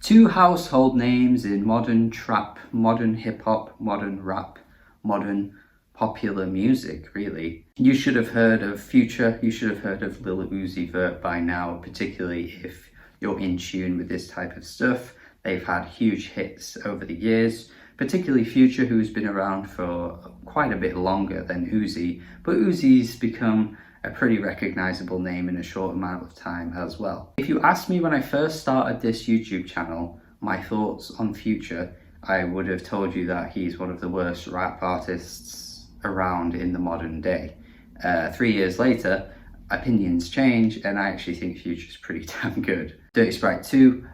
Two household names in modern trap, modern hip-hop, modern rap, modern popular music, really. You should have heard of Future, you should have heard of Lil Uzi Vert by now, particularly if you're in tune with this type of stuff. They've had huge hits over the years, particularly Future, who's been around for quite a bit longer than Uzi, but Uzi's become a pretty recognizable name in a short amount of time as well. If you asked me when I first started this YouTube channel, my thoughts on Future, I would have told you that he's one of the worst rap artists around in the modern day. 3 years later, opinions change, and I actually think Future's pretty damn good. Dirty Sprite 2,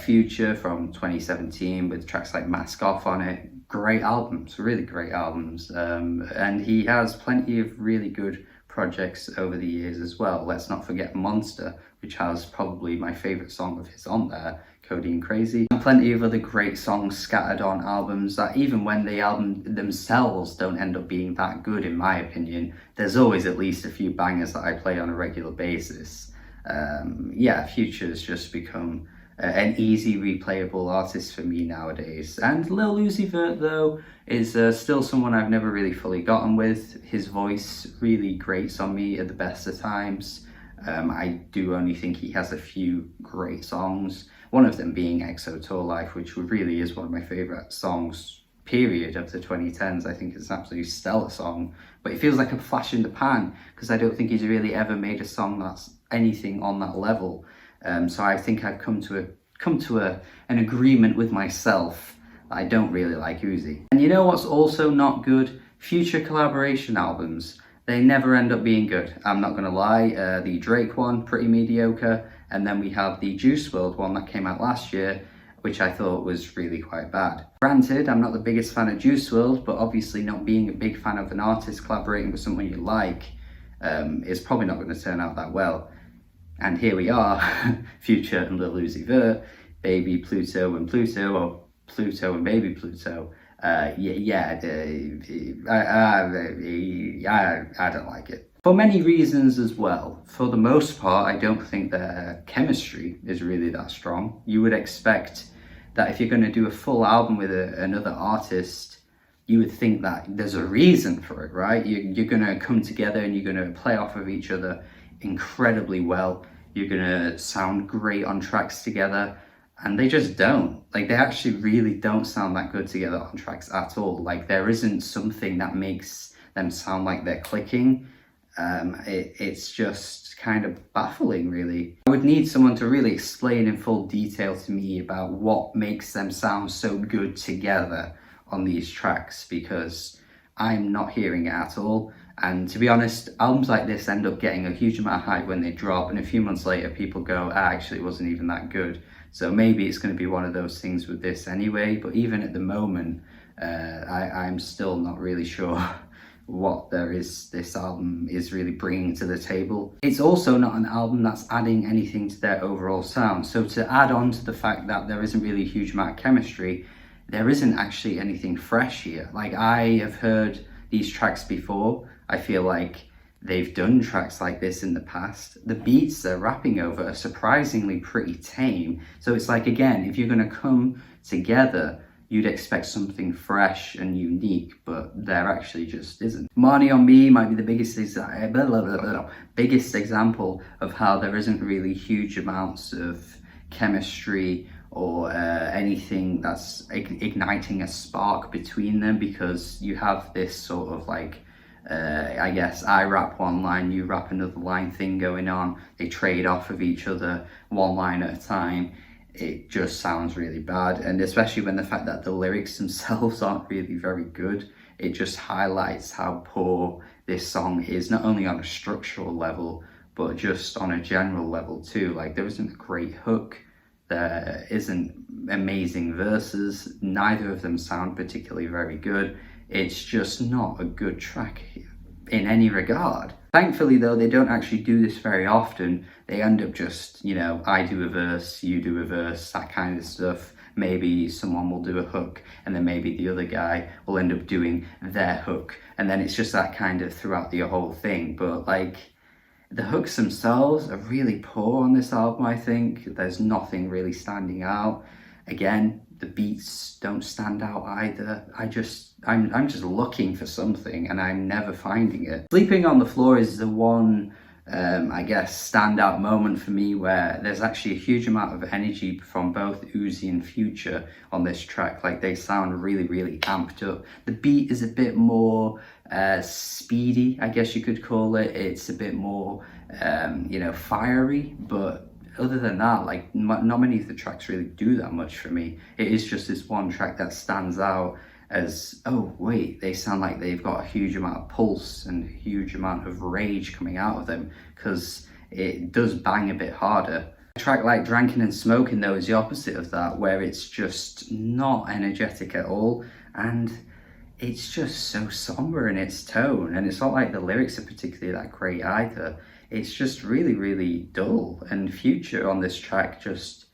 Future from 2017 with tracks like Mask Off on it. Great albums, really great albums. And he has plenty of really good projects over the years as well. Let's not forget Monster, which has probably my favourite song of his on there, Codeine Crazy. And plenty of other great songs scattered on albums that even when the album themselves don't end up being that good, in my opinion, there's always at least a few bangers that I play on a regular basis. Yeah, Future's just become an easy replayable artist for me nowadays. And Lil Uzi Vert though is still someone I've never really fully gotten with. His voice really grates on me at the best of times. I do only think he has a few great songs, one of them being EXO Tour Life, which really is one of my favourite songs period of the 2010s. I think it's an absolutely stellar song, but it feels like a flash in the pan because I don't think he's really ever made a song that's anything on that level. So I think I've come to an agreement with myself that I don't really like Uzi. And you know what's also not good? Future collaboration albums. They never end up being good. I'm not gonna lie. The Drake one, pretty mediocre, and then we have the Juice WRLD one that came out last year, which I thought was really quite bad. Granted, I'm not the biggest fan of Juice WRLD, but obviously not being a big fan of an artist collaborating with someone you like is probably not going to turn out that well. And here we are, Future and Lil Uzi Vert, Baby Pluto and Pluto, or Pluto and Baby Pluto. I don't like it. For many reasons as well. For the most part, I don't think their chemistry is really that strong. You would expect that if you're going to do a full album with another artist, you would think that there's a reason for it, right? You're going to come together and you're going to play off of each other incredibly well. You're gonna sound great on tracks together, and they just don't. Like, they actually really don't sound that good together on tracks at all. Like, there isn't something that makes them sound like they're clicking. It's just kind of baffling, really. I would need someone to really explain in full detail to me about what makes them sound so good together on these tracks, because I'm not hearing it at all. And to be honest, albums like this end up getting a huge amount of hype when they drop, and a few months later people go, actually it wasn't even that good. So maybe it's going to be one of those things with this anyway, but even at the moment, I'm still not really sure what this album is really bringing to the table. It's also not an album that's adding anything to their overall sound. So to add on to the fact that there isn't really a huge amount of chemistry, there isn't actually anything fresh here. Like, I have heard these tracks before. I feel like they've done tracks like this in the past. The beats they're rapping over are surprisingly pretty tame. So it's like, again, if you're going to come together, you'd expect something fresh and unique, but there actually just isn't. Money on Me might be the biggest example of how there isn't really huge amounts of chemistry or anything that's igniting a spark between them, because you have this sort of like, I guess, I rap one line, you rap another line thing going on. They trade off of each other one line at a time. It just sounds really bad, and especially when the fact that the lyrics themselves aren't really very good, it just highlights how poor this song is, not only on a structural level, but just on a general level too. Like, there isn't a great hook, there isn't amazing verses, neither of them sound particularly very good. It's just not a good track in any regard. Thankfully though, they don't actually do this very often. They end up just, you know, I do a verse, you do a verse, that kind of stuff. Maybe someone will do a hook, and then maybe the other guy will end up doing their hook, and then it's just that kind of throughout the whole thing. But like, the hooks themselves are really poor on this album, I think. There's nothing really standing out. Again, the beats don't stand out either. I'm just looking for something and I'm never finding it. Sleeping on the Floor is the one, I guess, standout moment for me where there's actually a huge amount of energy from both Uzi and Future on this track. Like, they sound really, really amped up. The beat is a bit more speedy, I guess you could call it. It's a bit more, fiery, but other than that, like, not many of the tracks really do that much for me. It is just this one track that stands out as, oh wait, they sound like they've got a huge amount of pulse and a huge amount of rage coming out of them, because it does bang a bit harder. A track like Drankin' and Smoking, though, is the opposite of that, where it's just not energetic at all, and it's just so somber in its tone, and it's not like the lyrics are particularly that great either. It's just really, really dull, and Future on this track just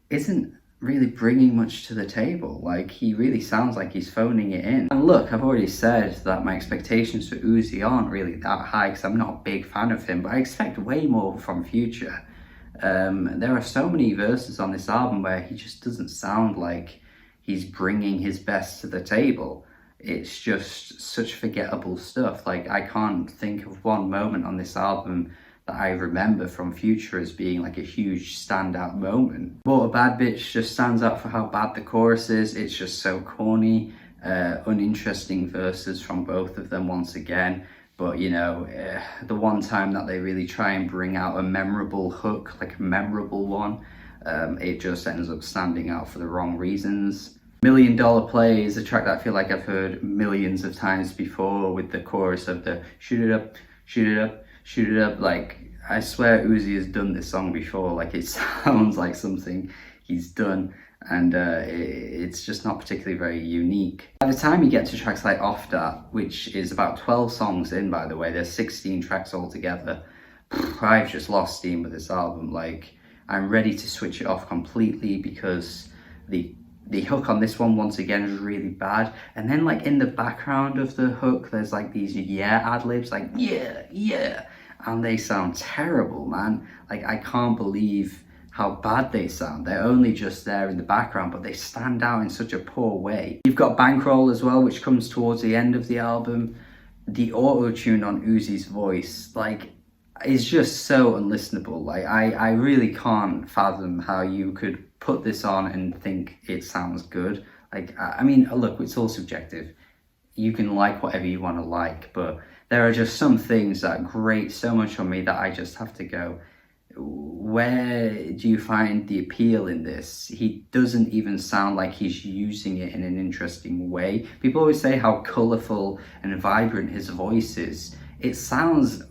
isn't really bringing much to the table. Like, he really sounds like he's phoning it in. And look, I've already said that my expectations for Uzi aren't really that high because I'm not a big fan of him, but I expect way more from Future. There are so many verses on this album where he just doesn't sound like he's bringing his best to the table. It's just such forgettable stuff. Like, I can't think of one moment on this album that I remember from Future as being like a huge standout moment. But a Bad Bitch just stands out for how bad the chorus is. It's just so corny, uninteresting verses from both of them once again. But the one time that they really try and bring out a memorable hook, like a memorable one, it just ends up standing out for the wrong reasons. $1 Million Play is a track that I feel like I've heard millions of times before, with the chorus of the shoot it up, shoot it up, shoot it up. Like, I swear Uzi has done this song before. Like, it sounds like something he's done, and it's just not particularly very unique. By the time you get to tracks like Off That, which is about 12 songs in, by the way, there's 16 tracks altogether, I've just lost steam with this album. Like, I'm ready to switch it off completely because the hook on this one, once again, is really bad. And then, like, in the background of the hook, there's like these ad-libs, like, yeah, and they sound terrible, man. Like, I can't believe how bad they sound. They're only just there in the background, but they stand out in such a poor way. You've got Bankroll as well, which comes towards the end of the album. The auto-tune on Uzi's voice, like, is just so unlistenable. Like, I really can't fathom how you could put this on and think it sounds good. Like, I mean, look, it's all subjective. You can like whatever you want to like, but there are just some things that grate so much on me that I just have to go, where do you find the appeal in this? He doesn't even sound like he's using it in an interesting way. People always say how colourful and vibrant his voice is. It sounds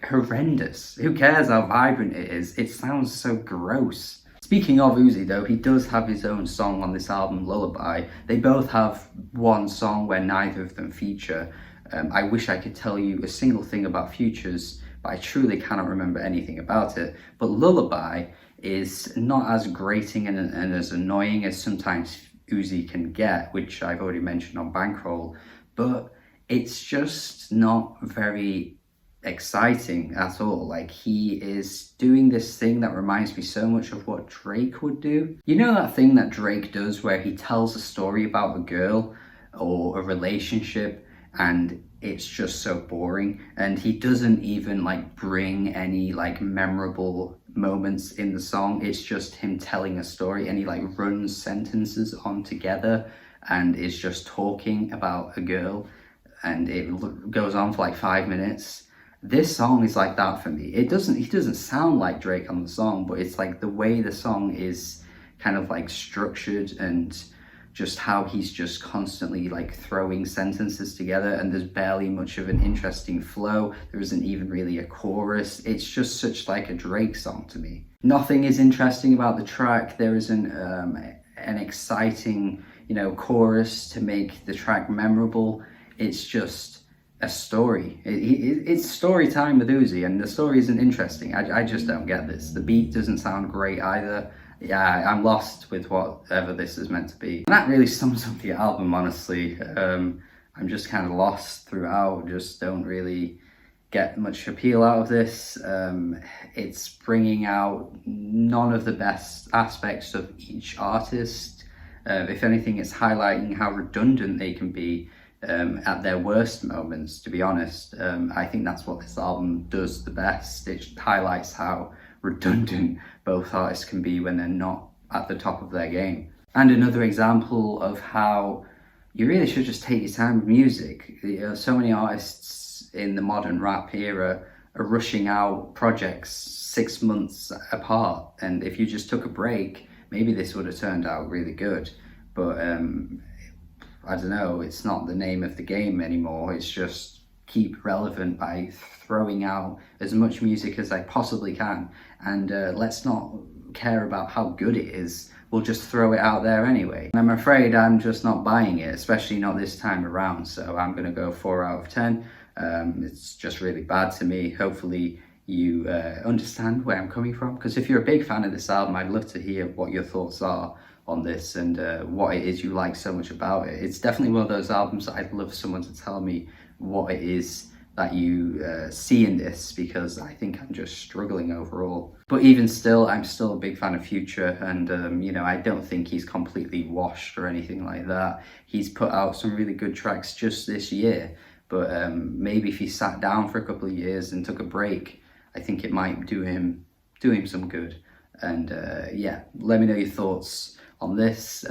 horrendous. Who cares how vibrant it is? It sounds so gross. Speaking of Uzi, though, he does have his own song on this album, Lullaby. They both have one song where neither of them feature. I wish I could tell you a single thing about Future's, but I truly cannot remember anything about it. But Lullaby is not as grating and as annoying as sometimes Uzi can get, which I've already mentioned on Bankroll, but it's just not very exciting at all. Like, he is doing this thing that reminds me so much of what Drake would do. You know that thing that Drake does where he tells a story about a girl or a relationship and it's just so boring, and he doesn't even like bring any like memorable moments in the song. It's just him telling a story, and he like runs sentences on together and is just talking about a girl, and it goes on for like 5 minutes. This song is like that for me. He doesn't sound like Drake on the song, but it's like the way the song is kind of like structured, and just how he's just constantly like throwing sentences together, and there's barely much of an interesting flow. There isn't even really a chorus. It's just such like a Drake song to me. Nothing is interesting about the track. There isn't an exciting, chorus to make the track memorable. It's just a story. It's story time with Uzi, and the story isn't interesting. I just don't get this. The beat doesn't sound great either. Yeah, I'm lost with whatever this is meant to be. And that really sums up the album, honestly. I'm just kind of lost throughout, just don't really get much appeal out of this. It's bringing out none of the best aspects of each artist. If anything, it's highlighting how redundant they can be at their worst moments, to be honest. I think that's what this album does the best. It highlights how redundant both artists can be when they're not at the top of their game. And another example of how you really should just take your time with music. So many artists in the modern rap era are rushing out projects 6 months apart, and if you just took a break, maybe this would have turned out really good. But I don't know, it's not the name of the game anymore. It's just keep relevant by throwing out as much music as I possibly can, and let's not care about how good it is. We'll just throw it out there anyway. And I'm afraid I'm just not buying it, especially not this time around. So I'm gonna go 4 out of 10. It's just really bad to me. Hopefully you understand where I'm coming from, because if you're a big fan of this album, I'd love to hear what your thoughts are on this and what it is you like so much about it. It's definitely one of those albums that I'd love someone to tell me what it is that you see in this, because I think I'm just struggling overall. But even still, I'm still a big fan of Future, and you know, I don't think he's completely washed or anything like that. He's put out some really good tracks just this year, but maybe if he sat down for a couple of years and took a break, I think it might do him some good. And yeah, let me know your thoughts on this.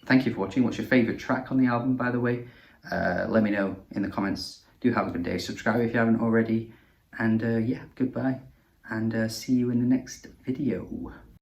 Thank you for watching. What's your favorite track on the album, by the way? Let me know in the comments. Do have a good day. Subscribe if you haven't already. And yeah, goodbye. And see you in the next video.